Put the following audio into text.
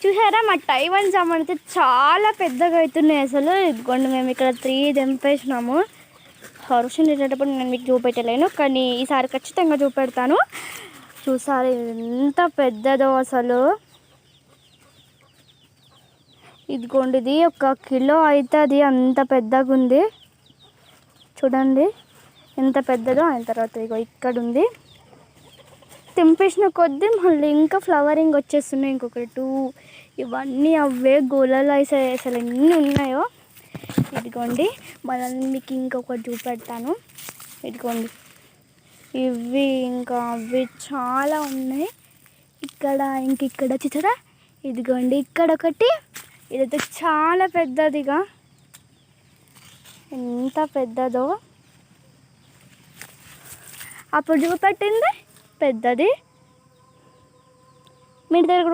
చూసారా మా తైవాన్ జామన్ అయితే చాలా పెద్దగా అవుతున్నాయి అసలు. ఇదిగోండి మేము ఇక్కడ 3 తెంపేసినాము. వర్షం చేసేటప్పుడు నేను మీకు చూపెట్టలేను, కానీ ఈసారి ఖచ్చితంగా చూపెడతాను. చూసారు ఎంత పెద్దదో అసలు. ఇదిగోండి ఇది 1 కిలో అవుతుంది, అంత పెద్దగా ఉంది. చూడండి ఎంత పెద్దదో. అయిన తర్వాత ఇగో ఇక్కడ ఉంది. తెంపేసిన కొద్దీ మళ్ళీ ఇంకా ఫ్లవరింగ్ వచ్చేస్తున్నాయి. ఇంకొకటి 2. ఇవన్నీ అవే గోళాలు అసలు ఎన్ని ఉన్నాయో. ఇదిగోండి మళ్ళీ మీకు ఇంకొకటి చూపెడతాను. ఇదిగోండి ఇవి ఇంకా అవి చాలా ఉన్నాయి. ఇక్కడ ఇక్కడ చూసారా, ఇదిగోండి ఇక్కడ ఒకటి. ఇదైతే చాలా పెద్దదిగా, ఎంత పెద్దదో. అప్పుడు చూపెట్టింది పెద్దది. మీ దగ్గర